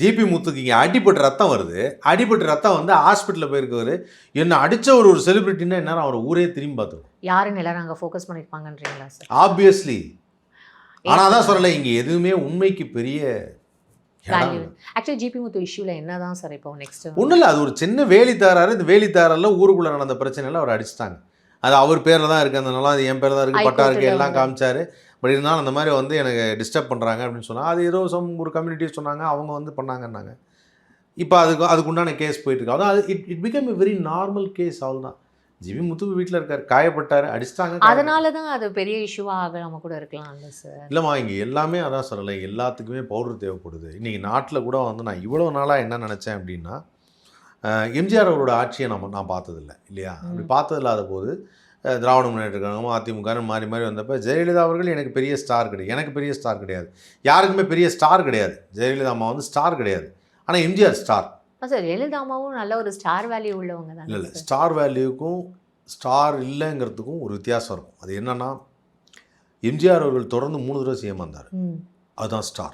GB முத்துக்கு இங்கே அடிபட்டு ரத்தம் வருது. அடிபட்டு ரத்தம் வந்து ஹாஸ்பிட்டலில் போயிருக்கவர் என்ன அடித்த ஒரு செலிபிரிட்டின்னா என்ன அவர் ஊரே திரும்பி பார்த்துருவோம். யாருன்னு எல்லாரும் அங்கே ஃபோக்கஸ் பண்ணியிருப்பாங்கன்றீங்களா சார்? ஆப்வியஸ்லி. ஆனால் தான் சொல்லலை, இங்கே எதுவுமே உண்மைக்கு பெரிய வேல்யூ. ஆக்சுவலி ஜிபி முத்து இஷ்யூவில் என்ன தான் சார் இப்போ நெக்ஸ்ட்? ஒன்றும் இல்லை, அது ஒரு சின்ன வேலித்தாராரு. இந்த வேலித்தாரில் ஊருக்குள்ளே நடந்த பிரச்சனையில் அவர் அடிச்சிட்டாங்க. அது அவர் பேரில் தான் இருக்குது, அந்த நிலம் அது என் பேரில் தான் இருக்குது, பட்டா இருக்குது, எல்லாம் காமிச்சார். பட் இருந்தாலும் அந்த மாதிரி வந்து எனக்கு டிஸ்டர்ப் பண்ணுறாங்க அப்படின்னு சொன்னால் அது ஏதோ ஒரு கம்யூனிட்டி சொன்னாங்க, அவங்க வந்து பண்ணாங்கன்னாங்க. இப்போ அதுக்குண்டான கேஸ் போயிட்டுருக்கு. அதான் it become a very normal case. அவ்வளோதான். ஜிபி முத்து வீட்டில் இருக்கார், காயப்பட்டார், அடிச்சிட்டாங்க. அதனால தான் அது பெரிய இஷ்யூவாக ஆகாம கூட இருக்கலாம் இல்லை சார்? இல்லைம்மா, இங்கே எல்லாமே அதான் சொல்லலை, எல்லாத்துக்குமே பவுடர் தேவைப்படுது. இன்றைக்கி நாட்டில் கூட வந்து நான் இவ்வளோ நாளாக என்ன நினச்சேன் அப்படின்னா, எம்ஜிஆர் அவரோட ஆட்சியை நான் பார்த்ததில்லை இல்லையா? அப்படி பார்த்ததில்லாத போது திராவிட முன்னேற்ற கழகம், அதிமுக மாறி மாறி வந்தப்போ ஜெயலலிதா அவர்கள் எனக்கு பெரிய ஸ்டார் கிடையாது. எனக்கு பெரிய ஸ்டார் கிடையாது, யாருக்குமே பெரிய ஸ்டார் கிடையாது. ஜெயலலிதா அம்மா வந்து ஸ்டார் கிடையாது, ஆனால் எம்ஜிஆர் ஸ்டார். சார் ஜெயலலிதா அம்மாவும் நல்ல ஒரு ஸ்டார் வேல்யூ உள்ளவங்க தான். இல்லை, ஸ்டார் வேல்யூக்கும் ஸ்டார் இல்லைங்கிறதுக்கும் ஒரு வித்தியாசம் இருக்கும். அது என்னென்னா, எம்ஜிஆர் அவர்கள் தொடர்ந்து 3 தடவை சிஎம் வந்தார், அதுதான் ஸ்டார்.